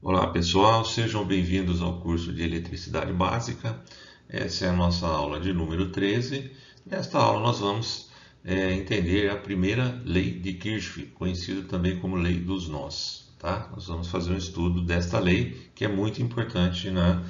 Olá pessoal, sejam bem-vindos ao curso de Eletricidade Básica. Essa é a nossa aula de número 13. Nesta aula nós vamos entender a primeira lei de Kirchhoff, conhecida também como lei dos nós. Tá? Nós vamos fazer um estudo desta lei, que é muito importante na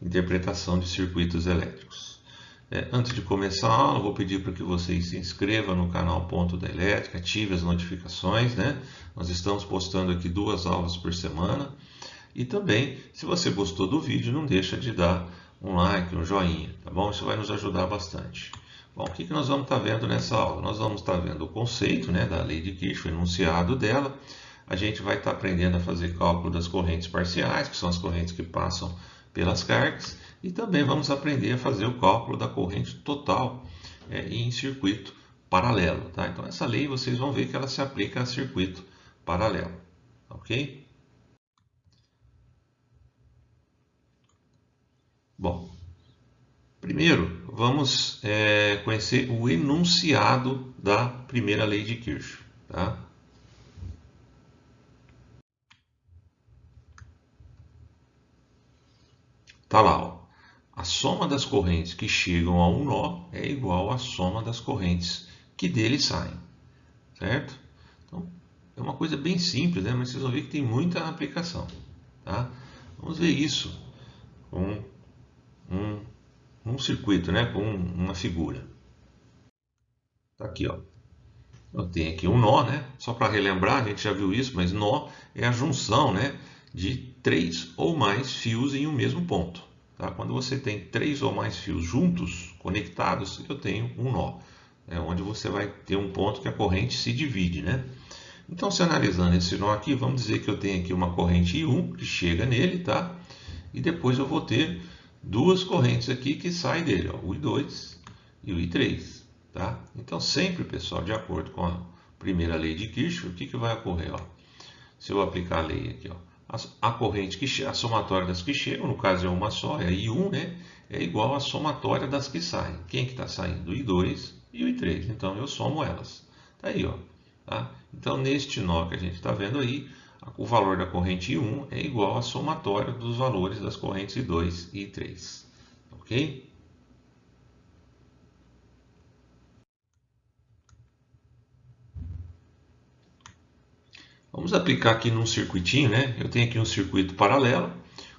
interpretação de circuitos elétricos. Antes de começar a aula, vou pedir para que vocês se inscrevam no canal Ponto da Elétrica, ative as notificações, né? Nós estamos postando aqui 2 aulas por semana. E também, se você gostou do vídeo, não deixa de dar um like, um joinha, tá bom? Isso vai nos ajudar bastante. Bom, o que nós vamos estar vendo nessa aula? Nós vamos estar vendo o conceito, né, da lei de Kirchhoff, o enunciado dela. A gente vai estar aprendendo a fazer cálculo das correntes parciais, que são as correntes que passam pelas cargas. E também vamos aprender a fazer o cálculo da corrente total em circuito paralelo. Tá? Então, essa lei vocês vão ver que ela se aplica a circuito paralelo. Ok? Bom, primeiro vamos conhecer o enunciado da primeira lei de Kirchhoff. Tá? Tá lá, ó. A soma das correntes que chegam a um nó é igual à soma das correntes que dele saem, certo? Então, é uma coisa bem simples, né? Mas vocês vão ver que tem muita aplicação, tá? Vamos ver isso com um circuito, né? Com uma figura. Tá aqui, ó. Eu tenho aqui um nó, né? Só para relembrar, a gente já viu isso, mas nó é a junção, né, de 3 ou mais fios em um mesmo ponto. Tá? Quando você tem 3 ou mais fios juntos, conectados, eu tenho um nó. É onde você vai ter um ponto que a corrente se divide, né? Então, se analisando esse nó aqui, vamos dizer que eu tenho aqui uma corrente I1 que chega nele, tá? E depois eu vou ter duas correntes aqui que saem dele, ó, o I2 e o I3. Tá? Então, sempre, pessoal, de acordo com a primeira lei de Kirchhoff, o que vai ocorrer? Ó? Se eu aplicar a lei aqui, ó, a corrente a somatória das que chegam, no caso é uma só, é I1, né? É igual à somatória das que saem. Quem que está saindo? O I2 e o I3. Então, eu somo elas. Tá aí, ó. Tá? Então, neste nó que a gente está vendo aí, o valor da corrente I1 é igual à somatória dos valores das correntes I2 e I3. Ok? Vamos aplicar aqui num circuitinho, né? Eu tenho aqui um circuito paralelo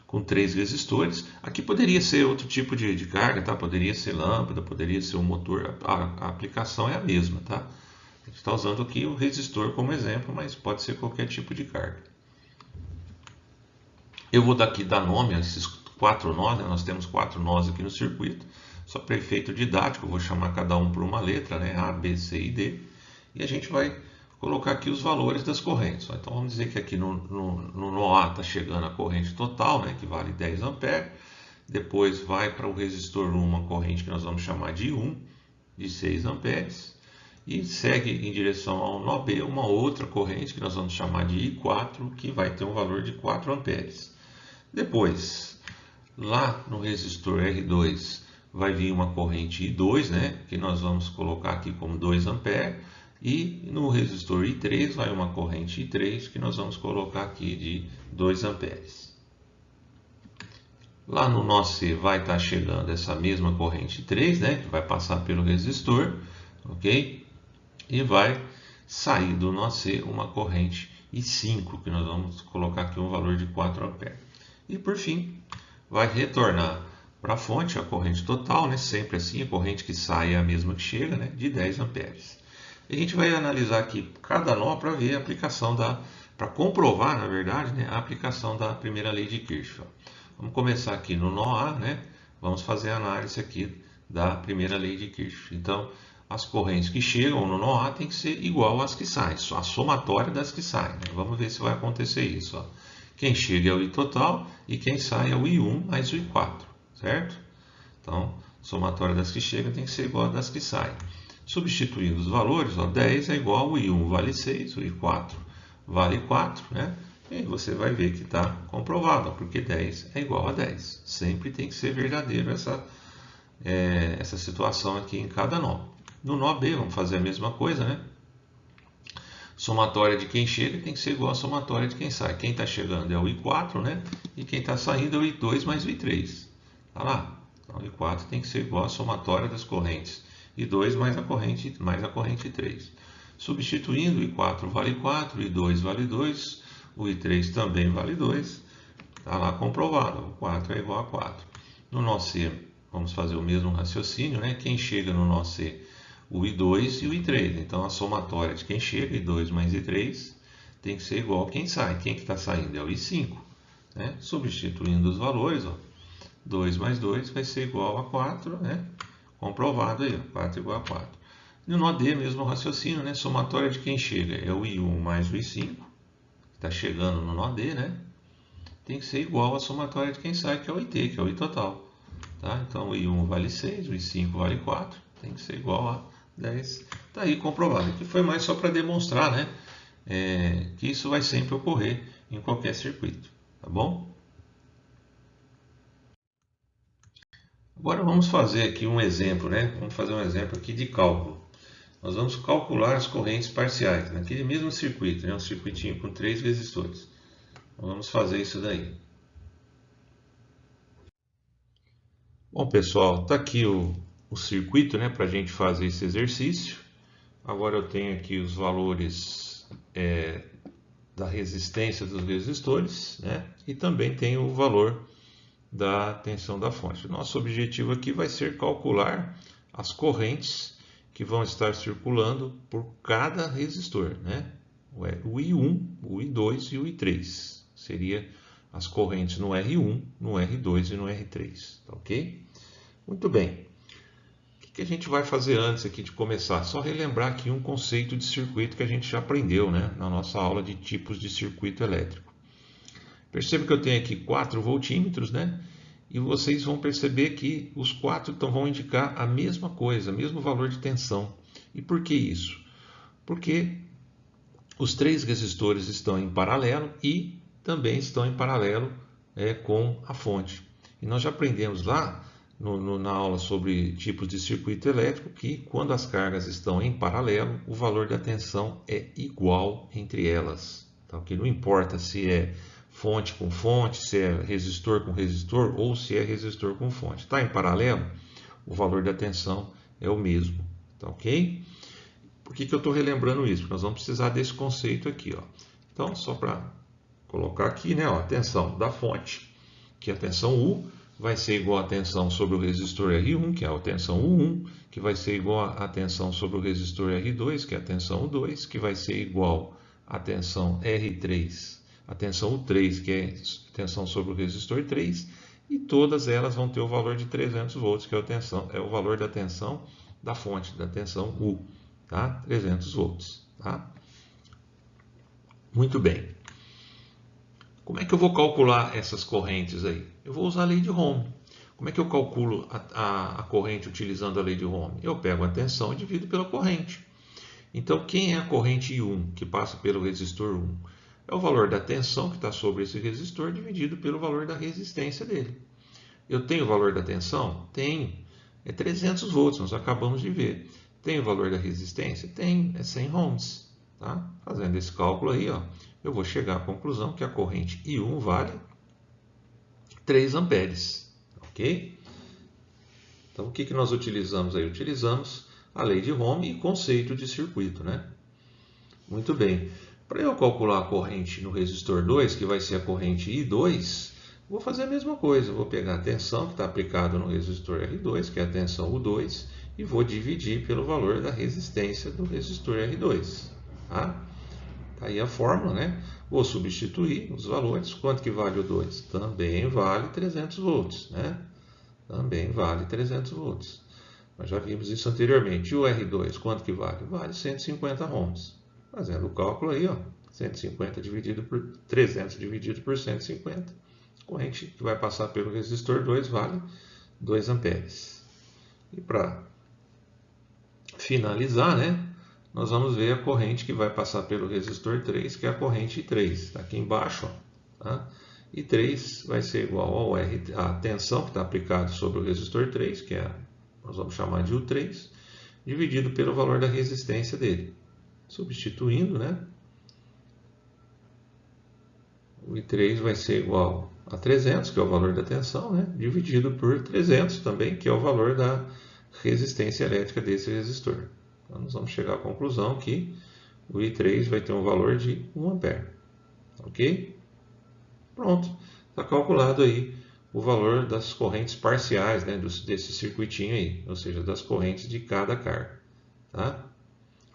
com 3 resistores. Aqui poderia ser outro tipo de carga, tá? Poderia ser lâmpada, poderia ser um motor. A aplicação é a mesma, tá? A gente está usando aqui o resistor como exemplo, mas pode ser qualquer tipo de carga. Eu vou daqui dar nome a esses 4 nós, né? Nós temos 4 nós aqui no circuito. Só para efeito didático, eu vou chamar cada um por uma letra, né? A, B, C e D. E a gente vai colocar aqui os valores das correntes. Então vamos dizer que aqui no nó A está chegando a corrente total, né, que vale 10 amperes. Depois vai para o resistor 1 uma corrente que nós vamos chamar de 1, de 6 amperes. E segue em direção ao nó B uma outra corrente que nós vamos chamar de I4, que vai ter um valor de 4 amperes. Depois, lá no resistor R2 vai vir uma corrente I2, né, que nós vamos colocar aqui como 2 amperes. E no resistor I3 vai uma corrente I3 que nós vamos colocar aqui de 2 amperes. Lá no nó C vai estar chegando essa mesma corrente I3, né, que vai passar pelo resistor, ok? E vai sair do nó C uma corrente I5, que nós vamos colocar aqui um valor de 4 amperes. E por fim, vai retornar para a fonte a corrente total, né, sempre assim, a corrente que sai é a mesma que chega, né, de 10 amperes. A gente vai analisar aqui cada nó para ver a aplicação para comprovar, na verdade, né, a aplicação da primeira lei de Kirchhoff. Vamos começar aqui no nó A, né? Vamos fazer a análise aqui da primeira lei de Kirchhoff. Então, as correntes que chegam no nó A tem que ser igual às que saem, a somatória das que saem. Né? Vamos ver se vai acontecer isso. Ó. Quem chega é o I total e quem sai é o I1 mais o I4, certo? Então, a somatória das que chegam tem que ser igual às das que saem. Substituindo os valores, ó, 10 é igual ao I1 vale 6, o I4 vale 4, né? E você vai ver que está comprovado, porque 10 é igual a 10. Sempre tem que ser verdadeiro essa situação aqui em cada nó. No nó B, vamos fazer a mesma coisa, né? Somatória de quem chega tem que ser igual à somatória de quem sai. Quem está chegando é o I4, né? E quem está saindo é o I2 mais o I3. Tá lá. Então, o I4 tem que ser igual à somatória das correntes I2 mais a corrente I3. Substituindo, o I4 vale 4, o I2 vale 2, o I3 também vale 2. Está lá comprovado, o 4 é igual a 4. No nó C, vamos fazer o mesmo raciocínio, né? Quem chega no nó C? O I2 e o I3. Então, a somatória de quem chega, I2 mais I3, tem que ser igual a quem sai. Quem que está saindo é o I5. Né? Substituindo os valores, ó, 2 mais 2 vai ser igual a 4, né? Comprovado aí, ó, 4 igual a 4. No nó D, mesmo raciocínio, né? Somatória de quem chega é o I1 mais o I5, que está chegando no nó D, né? Tem que ser igual à somatória de quem sai, que é o IT, que é o I total. Tá? Então, o I1 vale 6, o I5 vale 4, tem que ser igual a 10. Está aí comprovado. Aqui foi mais só para demonstrar, né? Que isso vai sempre ocorrer em qualquer circuito. Tá bom? Agora vamos fazer aqui um exemplo, né? Vamos fazer um exemplo aqui de cálculo. Nós vamos calcular as correntes parciais naquele mesmo circuito, né? Um circuitinho com 3 resistores. Então, vamos fazer isso daí. Bom, pessoal, está aqui o circuito, né, para a gente fazer esse exercício. Agora eu tenho aqui os valores da resistência dos resistores, né, e também tenho o valor da tensão da fonte. Nosso objetivo aqui vai ser calcular as correntes que vão estar circulando por cada resistor, né? O I1, o I2 e o I3. Seria as correntes no R1, no R2 e no R3, tá ok? Muito bem. O que a gente vai fazer antes aqui de começar? Só relembrar aqui um conceito de circuito que a gente já aprendeu, né, na nossa aula de tipos de circuito elétrico. Perceba que eu tenho aqui 4 voltímetros, né? E vocês vão perceber que os 4 vão indicar a mesma coisa, o mesmo valor de tensão. E por que isso? Porque os 3 resistores estão em paralelo e também estão em paralelo com a fonte. E nós já aprendemos lá na aula sobre tipos de circuito elétrico que quando as cargas estão em paralelo, o valor da tensão é igual entre elas. Tá? Que não importa se é fonte com fonte, se é resistor com resistor ou se é resistor com fonte. Está em paralelo, o valor da tensão é o mesmo. Tá ok? Por que eu estou relembrando isso? Porque nós vamos precisar desse conceito aqui. Ó. Então, só para colocar aqui, né, ó, a tensão da fonte, que é a tensão U, vai ser igual à tensão sobre o resistor R1, que é a tensão U1, que vai ser igual à tensão sobre o resistor R2, que é a tensão U2, que vai ser igual à tensão R3, a tensão U3, que é a tensão sobre o resistor 3, e todas elas vão ter o valor de 300 volts, que é o valor da tensão da fonte, da tensão U, tá? 300 volts, tá? Muito bem. Como é que eu vou calcular essas correntes aí? Eu vou usar a lei de Ohm. Como é que eu calculo a corrente utilizando a lei de Ohm? Eu pego a tensão e divido pela corrente. Então, quem é a corrente I1 que passa pelo resistor 1? É o valor da tensão que está sobre esse resistor dividido pelo valor da resistência dele. Eu tenho o valor da tensão? Tenho. É 300 volts, nós acabamos de ver. Tem o valor da resistência? Tem, é 100 ohms. Tá? Fazendo esse cálculo aí, ó, eu vou chegar à conclusão que a corrente I1 vale 3 amperes. Ok? Então, o que nós utilizamos aí? Utilizamos a lei de Ohm e conceito de circuito, né? Muito bem. Para eu calcular a corrente no resistor 2, que vai ser a corrente I2, vou fazer a mesma coisa. Vou pegar a tensão que está aplicada no resistor R2, que é a tensão U2, e vou dividir pelo valor da resistência do resistor R2. Tá? Tá aí a fórmula, né? Vou substituir os valores. Quanto que vale o 2? Também vale 300 volts, né? Também vale 300 volts. Nós já vimos isso anteriormente. E o R2, quanto que vale? Vale 150 ohms. Fazendo o cálculo aí, ó, 150 dividido por 300 dividido por 150. A corrente que vai passar pelo resistor 2 vale 2 amperes. E para finalizar, né? Nós vamos ver a corrente que vai passar pelo resistor 3, que é a corrente I3. Está aqui embaixo. Ó, tá? I3 vai ser igual à tensão que está aplicada sobre o resistor 3, que nós vamos chamar de U3, dividido pelo valor da resistência dele. Substituindo, né? o I3 vai ser igual a 300, que é o valor da tensão, né? Dividido por 300 também, que é o valor da resistência elétrica desse resistor. Então, nós vamos chegar à conclusão que o I3 vai ter um valor de 1 ampere. Ok? Pronto. Está calculado aí o valor das correntes parciais, né, desse circuitinho aí, ou seja, das correntes de cada carga. Tá?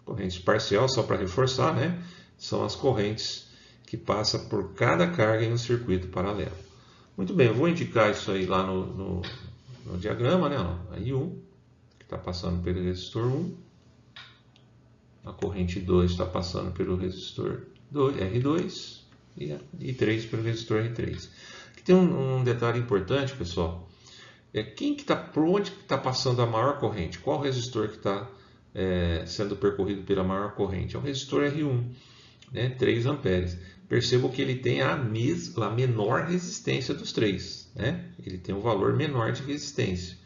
Corrente parcial, só para reforçar, né, são as correntes que passam por cada carga em um circuito paralelo. Muito bem, eu vou indicar isso aí lá no diagrama, né, ó, a I1, que está passando pelo resistor 1, a corrente 2 está passando pelo resistor R2 e a I3 pelo resistor R3. Aqui tem um detalhe importante, pessoal, por onde que está passando a maior corrente? Qual resistor que está sendo percorrido pela maior corrente? É o resistor R1, né, 3 amperes. Percebam que ele tem a menor resistência dos três, né? Ele tem um valor menor de resistência.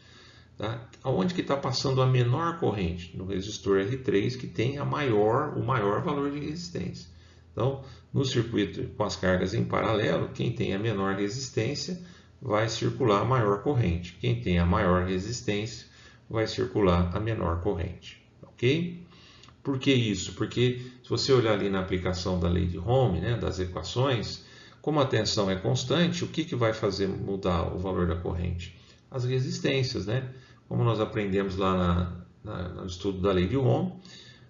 Tá? Aonde que está passando a menor corrente? No resistor R3, que tem o maior valor de resistência. Então, no circuito com as cargas em paralelo, quem tem a menor resistência vai circular a maior corrente. Quem tem a maior resistência vai circular a menor corrente. Ok? Por que isso? Porque se você olhar ali na aplicação da lei de Ohm, né, das equações, como a tensão é constante, o que vai fazer mudar o valor da corrente? As resistências, né? Como nós aprendemos lá no estudo da lei de Ohm,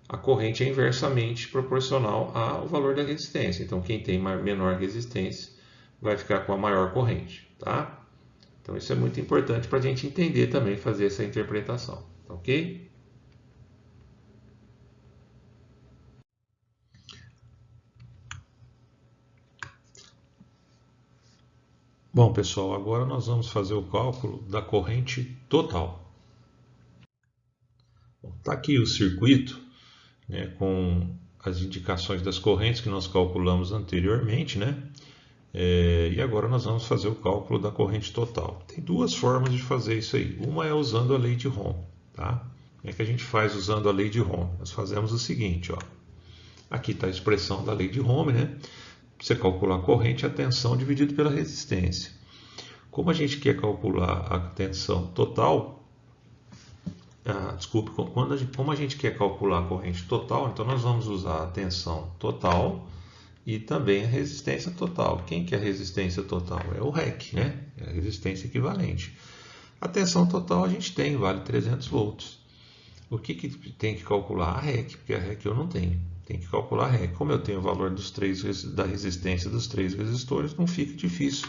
a corrente é inversamente proporcional ao valor da resistência. Então, quem tem menor resistência vai ficar com a maior corrente, tá? Então, isso é muito importante para a gente entender também, fazer essa interpretação, ok? Bom, pessoal, agora nós vamos fazer o cálculo da corrente total. Está aqui o circuito, né, com as indicações das correntes que nós calculamos anteriormente, né? E agora nós vamos fazer o cálculo da corrente total. Tem duas formas de fazer isso aí. Uma é usando a lei de Ohm, tá? Como é que a gente faz usando a lei de Ohm? Nós fazemos o seguinte, ó. Aqui está a expressão da lei de Ohm, né? Você calcula a corrente e a tensão dividido pela resistência. Como a gente quer calcular a tensão total, como a gente quer calcular a corrente total, então nós vamos usar a tensão total e também a resistência total. Quem que é a resistência total? É o REC, né? É a resistência equivalente. A tensão total a gente tem, vale 300 volts. O que tem que calcular? A REC, porque a REC eu não tenho. Tem que calcular a REC. Como eu tenho o valor da resistência dos três resistores, não fica difícil.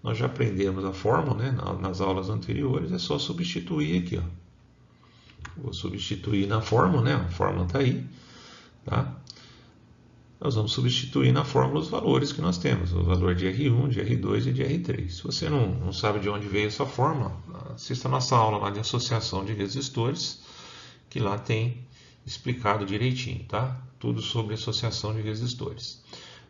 Nós já aprendemos a fórmula, né, nas aulas anteriores, é só substituir aqui. Ó. Vou substituir na fórmula, né? A fórmula está aí. Tá? Nós vamos substituir na fórmula os valores que nós temos, o valor de R1, de R2 e de R3. Se você não sabe de onde veio essa fórmula, assista a nossa aula lá de associação de resistores, que lá tem explicado direitinho, tá? Tudo sobre associação de resistores.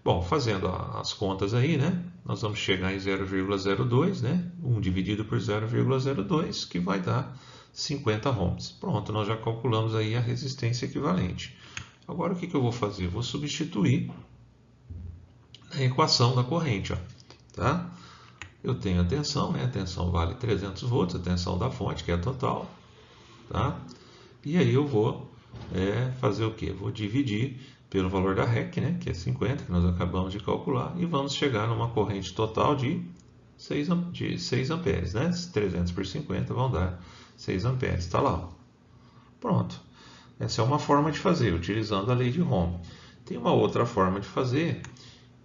Bom, fazendo as contas aí, né? Nós vamos chegar em 0,02, né? 1 dividido por 0,02, que vai dar 50 ohms. Pronto, nós já calculamos aí a resistência equivalente. Agora o que eu vou fazer? Vou substituir na equação da corrente, ó, tá? Eu tenho a tensão, né? A tensão vale 300 volts, a tensão da fonte, que é a total, tá? E aí eu vou fazer o quê? Vou dividir pelo valor da REC, né? Que é 50, que nós acabamos de calcular, e vamos chegar numa corrente total de 6 amperes, né? 300 por 50 vão dar 6 amperes, está lá. Pronto. Essa é uma forma de fazer, utilizando a lei de Ohm. Tem uma outra forma de fazer,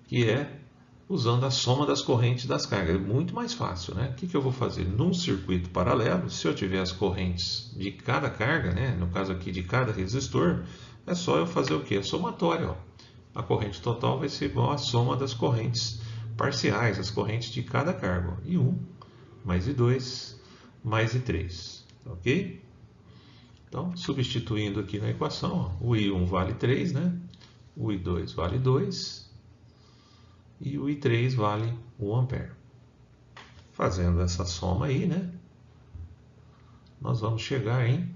que é usando a soma das correntes das cargas. É muito mais fácil, né? O que eu vou fazer? Num circuito paralelo, se eu tiver as correntes de cada carga, né? No caso aqui de cada resistor, é só eu fazer o quê? A somatória. Ó. A corrente total vai ser igual à soma das correntes parciais, as correntes de cada carga. Ó. I1 mais I2 mais I3. Ok? Então, substituindo aqui na equação, ó, o I1 vale 3, né? O I2 vale 2 e o I3 vale 1 ampere. Fazendo essa soma aí, né? Nós vamos chegar em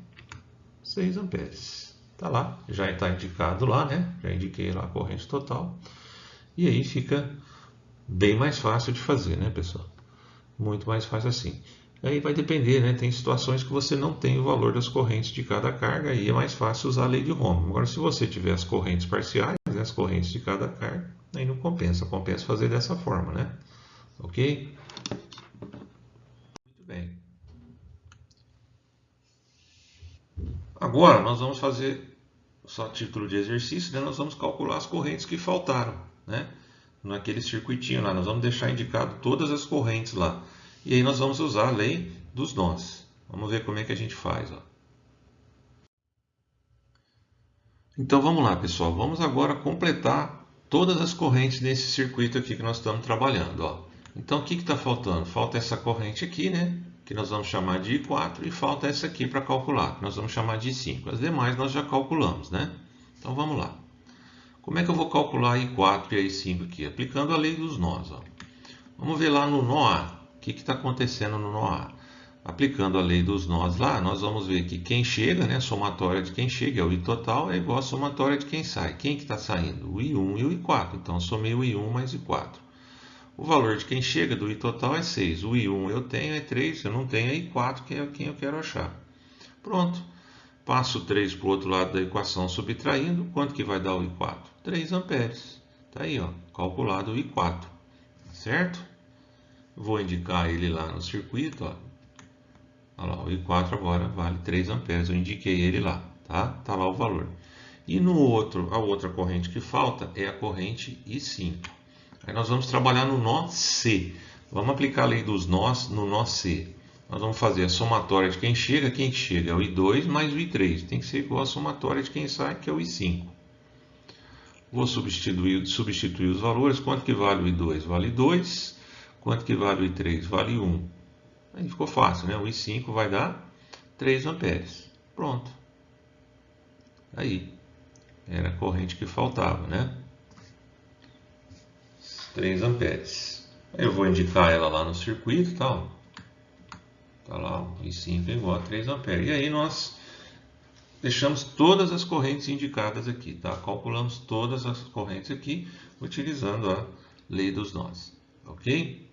6 amperes. Tá lá, já está indicado lá, né? Já indiquei lá a corrente total. E aí fica Bem mais fácil de fazer, né, pessoal? Muito mais fácil assim. Aí vai depender, né? Tem situações que você não tem o valor das correntes de cada carga e é mais fácil usar a lei de Ohm. Agora, se você tiver as correntes parciais, né, as correntes de cada carga, aí não compensa. Compensa fazer dessa forma, né? Ok? Muito bem. Agora nós vamos fazer, só título de exercício, né? Nós vamos calcular as correntes que faltaram, né? Naquele circuitinho lá. Nós vamos deixar indicado todas as correntes lá. E aí nós vamos usar a lei dos nós. Vamos ver como é que a gente faz. Ó. Então vamos lá, pessoal. Vamos agora completar todas as correntes nesse circuito aqui que nós estamos trabalhando. Ó. Então o que está faltando? Falta essa corrente aqui, né? Que nós vamos chamar de I4, e falta essa aqui para calcular, que nós vamos chamar de I5. As demais nós já calculamos, né? Então vamos lá. Como é que eu vou calcular a I4 e a I5 aqui? Aplicando a lei dos nós. Ó. Vamos ver lá no nó A. O que está acontecendo no nó A? Aplicando a lei dos nós lá, nós vamos ver que quem chega, né, a somatória de quem chega, é o I total, é igual a somatória de quem sai. Quem que está saindo? O I1 e o I4. Então, eu somei o I1 mais o I4. O valor de quem chega do I total é 6. O I1 eu tenho é 3, eu não tenho é I4, que é quem eu quero achar. Pronto. Passo 3 para o outro lado da equação subtraindo. Quanto que vai dar o I4? 3 amperes. Está aí, ó, calculado o I4. Certo? Vou indicar ele lá no circuito. Ó. Olha lá, o I4 agora vale 3 amperes. Eu indiquei ele lá. Tá? Tá lá o valor. E no outro, a outra corrente que falta é a corrente I5. Aí nós vamos trabalhar no nó C. Vamos aplicar a lei dos nós no nó C. Nós vamos fazer a somatória de quem chega é o I2 mais o I3. Tem que ser igual a somatória de quem sai, que é o I5. Vou substituir os valores. Quanto que vale o I2? Vale 2. Quanto que vale o I3? Vale 1. Aí ficou fácil, né? O I5 vai dar 3 amperes. Pronto. Aí. Era a corrente que faltava, né? 3 amperes. Eu vou indicar ela lá no circuito, tá? Tá lá, o I5 é igual a 3 amperes. E aí nós deixamos todas as correntes indicadas aqui, tá? Calculamos todas as correntes aqui utilizando a lei dos nós, ok?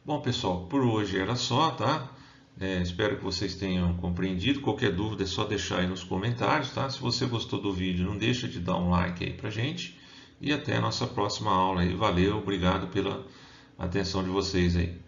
Bom, pessoal, por hoje era só, tá? Espero que vocês tenham compreendido. Qualquer dúvida é só deixar aí nos comentários, tá? Se você gostou do vídeo, não deixa de dar um like aí pra gente. E até a nossa próxima aula aí. Valeu, obrigado pela atenção de vocês aí.